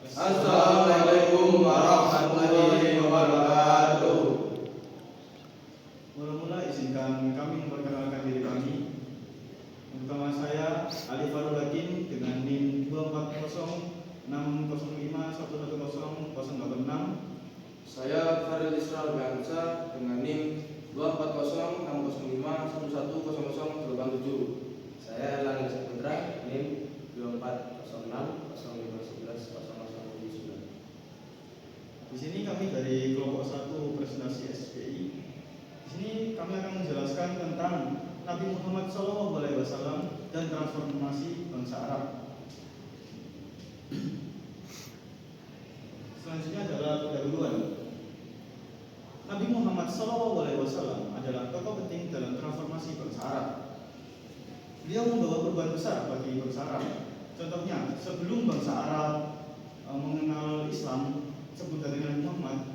Assalamualaikum warahmatullahi wabarakatuh. Mula-mula izinkan kami memperkenalkan diri kami. Pertama saya Ali Farul Hakim dengan NIM 2406051101086. Saya Faril Isral Gansa dengan NIM 2406005110087. Saya Erlangga Saputra, NIM 240605110009. Di sini kami dari kelompok 1 presentasi SPI. Di sini kami akan menjelaskan tentang Nabi Muhammad SAW dan transformasi bangsa Arab. Selanjutnya adalah pendahuluan. Nabi Muhammad SAW adalah tokoh penting dalam transformasi bangsa Arab. Beliau membawa perubahan besar bagi bangsa Arab. Contohnya, sebelum bangsa Arab mengenal Islam, sebut dengan Muhammad,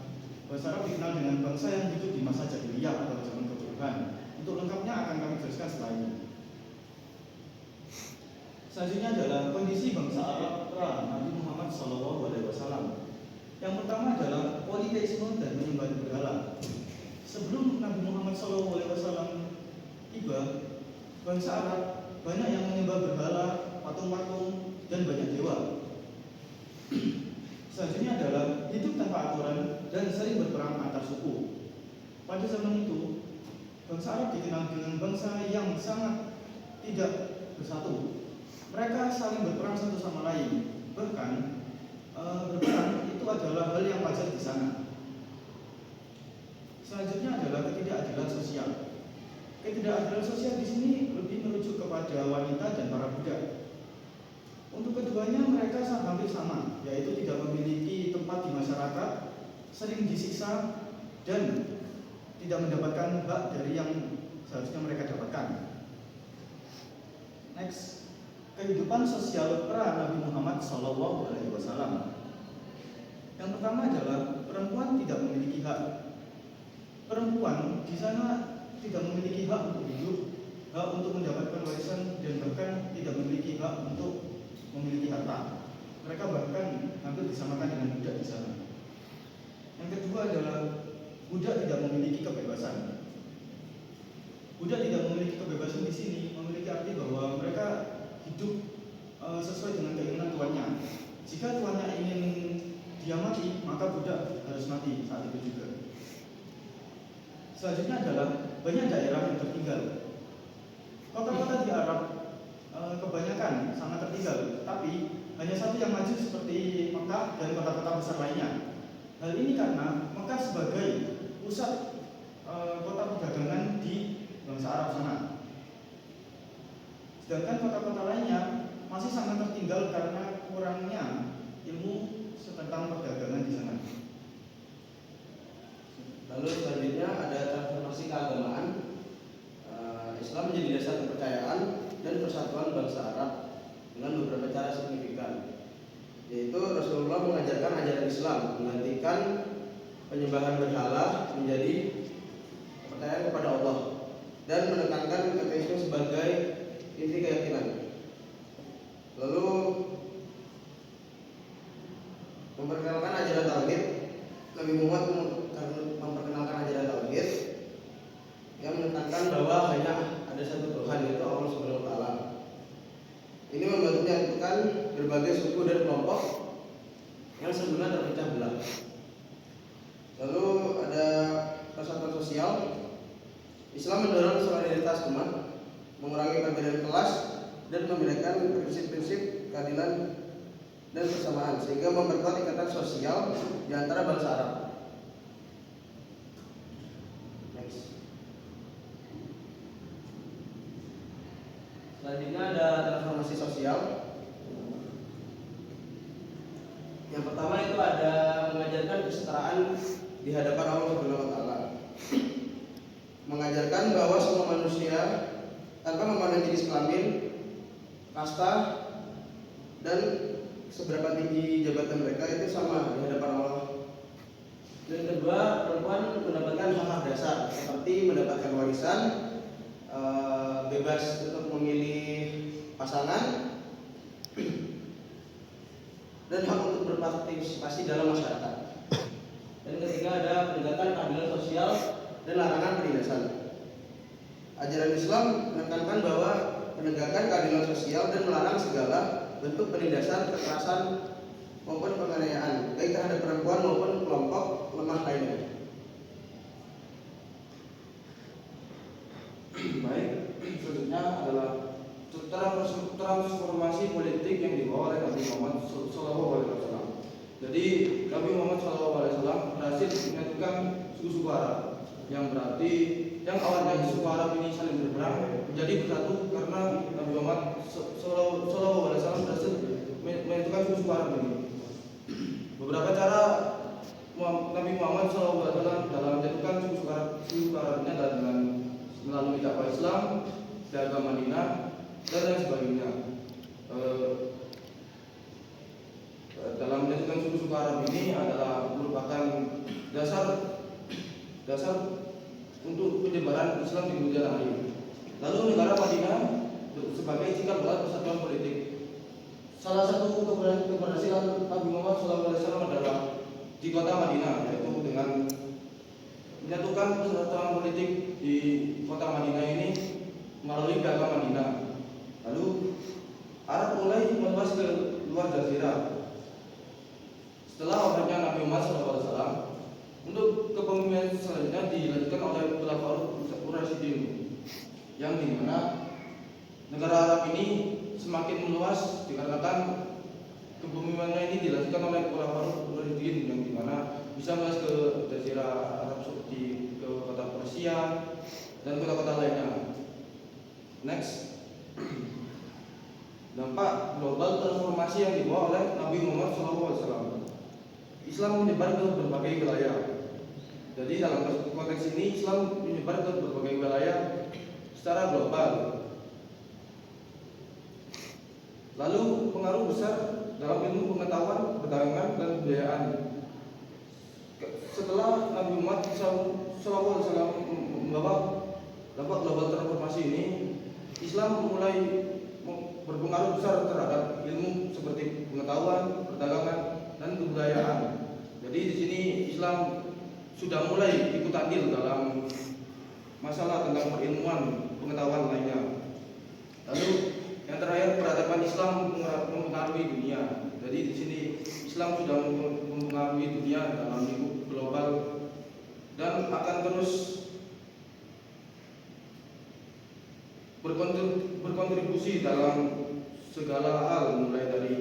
bangsa Arab dikenal dengan bangsa yang hidup di masa jahiliyah atau zaman kebodohan. Untuk lengkapnya akan kami jelaskan setelah ini. Selanjutnya adalah kondisi bangsa Arab pra Nabi Muhammad SAW. Yang pertama adalah politeisme dan menyembah berhala. Sebelum Nabi Muhammad SAW tiba, bangsa Arab banyak yang menyembah berhala, patung-patung, dan banyak dewa. Selanjutnya adalah hidup tanpa aturan dan sering berperang antar suku. Pada zaman itu, bangsa Arab dikenal dengan bangsa yang sangat tidak bersatu. Mereka saling berperang satu sama lain. Bahkan berperang itu adalah hal yang wajar di sana. Selanjutnya adalah ketidakadilan sosial. Ketidakadilan sosial di sini lebih merujuk kepada wanita dan para budak. Untuk keduanya mereka hampir sama, yaitu tidak memiliki tempat di masyarakat, sering disiksa, dan tidak mendapatkan hak dari yang seharusnya mereka dapatkan. Next, kehidupan sosial pra Nabi Muhammad SAW. Yang pertama adalah perempuan tidak memiliki hak. Perempuan di sana tidak memiliki hak untuk hidup, hak untuk mendapatkan warisan, dan bahkan tidak memiliki hak untuk memiliki harta. Mereka bahkan hampir disamakan dengan budak di sana. Yang kedua adalah budak tidak memiliki kebebasan. Budak tidak memiliki kebebasan di sini memiliki arti bahwa mereka hidup sesuai dengan keinginan tuannya. Jika tuannya ingin dia mati, maka budak harus mati saat itu juga. Selanjutnya adalah banyak daerah yang tertinggal. Kota-kota di Arab kebanyakan sangat tertinggal, tapi hanya satu yang maju seperti Mekah dan kota-kota besar lainnya. Hal ini karena Mekah sebagai pusat kota perdagangan di bangsa Arab sana. Sedangkan kota-kota lainnya masih sangat tertinggal karena kurangnya ilmu tentang perdagangan di sana. Lalu selanjutnya ada transformasi keagamaan. Islam menjadi dasar kepercayaan dan persatuan bangsa Arab dengan beberapa cara signifikan, yaitu Rasulullah mengajarkan ajaran Islam menggantikan penyembahan berhala menjadi kepercayaan kepada Allah dan menekankan ateisme sebagai inti keyakinan. Lalu memperkenalkan ajaran tauhid. Nabi Muhammad memperkenalkan ajaran tauhid yang menekankan bahwa hanya ada satu Tuhan, yaitu Allah Subhanahu wa taala. Ini membantu menyatukan berbagai suku dan kelompok yang sebelumnya terpecah belah. Lalu ada persatuan sosial. Islam mendorong solidaritas umat, mengurangi perbedaan kelas, dan memberikan prinsip-prinsip keadilan dan persamaan, sehingga memperkuat ikatan sosial di antara bangsa Arab. Next. Selanjutnya ada transformasi sosial. Yang pertama itu ada mengajarkan kesetaraan di hadapan Allah Subhanahu wa taala. Mengajarkan bahwa semua manusia tanpa memandang jenis kelamin, kasta, dan seberapa tinggi jabatan mereka itu sama di hadapan Allah. Dan kedua, perempuan mendapatkan hak-hak dasar seperti mendapatkan warisan, bebas untuk memilih pasangan, dan hak untuk berpartisipasi dalam masyarakat. Dan ketiga ada penegakan keadilan sosial dan larangan penindasan. Ajaran Islam menekankan bahwa penegakan keadilan sosial dan melarang segala bentuk penindasan, kekerasan maupun penganiayaan baik terhadap perempuan maupun kelompok lemah lainnya. Baik, selanjutnya adalah transformasi politik yang dibawa oleh Nabi Muhammad SAW. Jadi Nabi Muhammad SAW berhasil menyatukan suku-suku Arab, yang berarti yang awalnya suku Arab ini saling berperang menjadi bersatu karena Nabi Muhammad SAW berhasil menyatukan suku-suku Arab ini. Beberapa cara Nabi Muhammad SAW dalam menyatukan suku-suku Arab ini adalah dengan melalui dakwah Islam, dagang Madinah, dan lain sebagainya. Dalam menyatukan suku-suku Arab ini adalah merupakan dasar untuk penyebaran Islam di kemudian hari. Lalu negara Madinah sebagai cikal bakal persatuan politik. Salah satu keberhasilan Nabi Muhammad SAW adalah di kota Madinah, yaitu dengan menyatukan persatuan politik di kota Madinah ini melalui dagang Madinah. Lalu Arab mulai meluas ke luar jazirah. Setelah wafatnya Nabi Muhammad SAW, untuk kepemimpinan selanjutnya dilanjutkan oleh Khulafaur Rasyidin, yang dimana negara Arab ini semakin meluas dikarenakan kepemimpinannya ini dilanjutkan oleh Khulafaur Rasyidin, yang dimana bisa meluas ke jazirah Arab seperti ke kota Persia dan kota-kota lainnya. Next, dampak global transformasi yang dibawa oleh Nabi Muhammad SAW. Islam menyebar ke berbagai wilayah. Jadi dalam konteks ini Islam menyebar ke berbagai wilayah secara global. Lalu pengaruh besar dalam ilmu pengetahuan, perdagangan, dan kebudayaan. Setelah Nabi Muhammad SAW membawa dampak global transformasi ini, Islam mulai berpengaruh besar terhadap ilmu seperti pengetahuan, perdagangan, dan kebudayaan. Jadi di sini Islam sudah mulai ikut andil dalam masalah tentang perilmuan, pengetahuan lainnya. Lalu yang terakhir, peradaban Islam mempengaruhi dunia. Jadi di sini Islam sudah mempengaruhi dunia dalam lingkup global dan akan terus berkontribusi dalam segala hal, mulai dari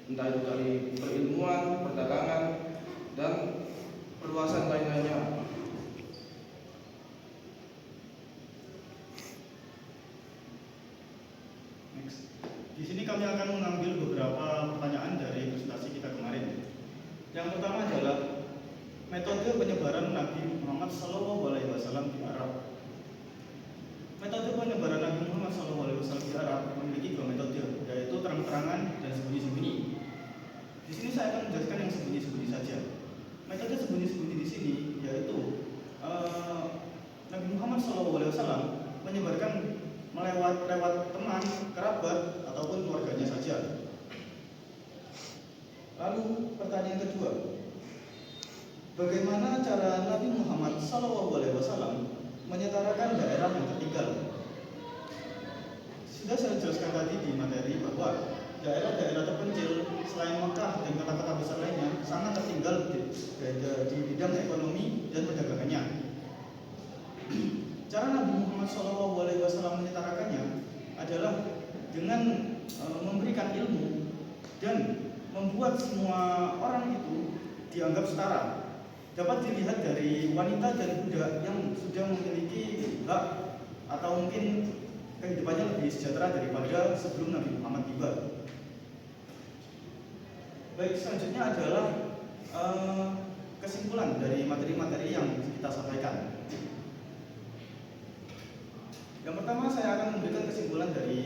entah itu dari perilmuan, perdagangan, dan perluasan lain-lainnya. Next. Di sini kami akan mengambil beberapa pertanyaan dari presentasi kita kemarin. Yang pertama adalah metode penyebaran Nabi Muhammad SAW di Arab. Metode penyebaran Nabi Muhammad SAW di Arab memiliki dua metode, yaitu terang-terangan dan sembunyi-sembunyi. Di sini saya akan menjelaskan yang sembunyi-sembunyi saja. Metode sembunyi-sembunyi di sini yaitu Nabi Muhammad SAW menyebarkan lewat teman, kerabat, ataupun keluarganya saja. Lalu pertanyaan kedua, bagaimana cara Nabi Muhammad SAW menyetarakan daerah yang tertinggal? Sudah saya jelaskan tadi di materi bahwa daerah-daerah terpencil selain Mekah dan kota-kota besar lainnya sangat tertinggal di bidang ekonomi dan perdagangannya. Cara Nabi Muhammad SAW menyetarakannya adalah dengan memberikan ilmu dan membuat semua orang itu dianggap setara. Dapat dilihat dari wanita dan budak yang sudah memiliki hak atau mungkin kehidupannya lebih sejahtera daripada sebelum Nabi Muhammad tiba. Baik, selanjutnya adalah kesimpulan dari materi-materi yang kita sampaikan. Yang pertama, saya akan memberikan kesimpulan dari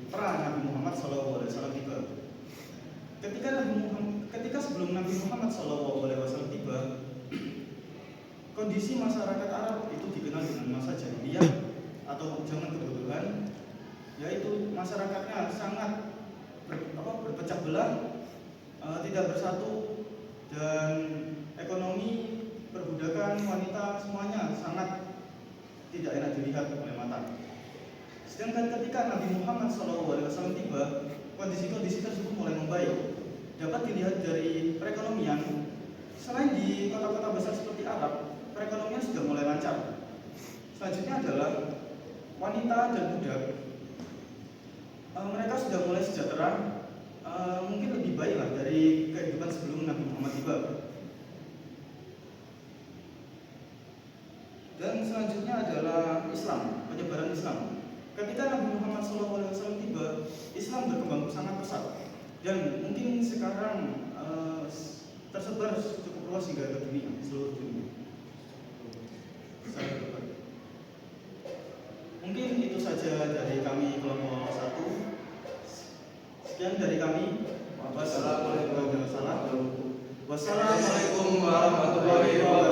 peran Nabi Muhammad SAW tiba. Ketika sebelum Nabi Muhammad SAW tiba, kondisi masyarakat Arab itu dikenal dengan masa jahiliyah atau zaman kebodohan, yaitu masyarakatnya sangat berpecah belah, tidak bersatu, dan ekonomi, perbudakan, wanita, semuanya sangat tidak enak dilihat oleh mata. Sedangkan ketika Nabi Muhammad SAW tiba, kondisi-kondisi tersebut mulai membaik. Dapat dilihat dari perekonomian, selain di kota-kota besar seperti Arab, perekonomian sudah mulai lancar. Selanjutnya adalah wanita dan budak. Mereka sudah mulai sejahtera, mungkin lebih baik lah dari kehidupan sebelum Nabi Muhammad tiba. Dan selanjutnya adalah Islam, penyebaran Islam. Ketika Nabi Muhammad SAW tiba, Islam berkembang sangat pesat, dan mungkin sekarang tersebar cukup luas hingga ke dunia, seluruh dunia. Mungkin itu saja dari kami kelompok 1. Sekian dari kami. Wassalamualaikum warahmatullahi wabarakatuh.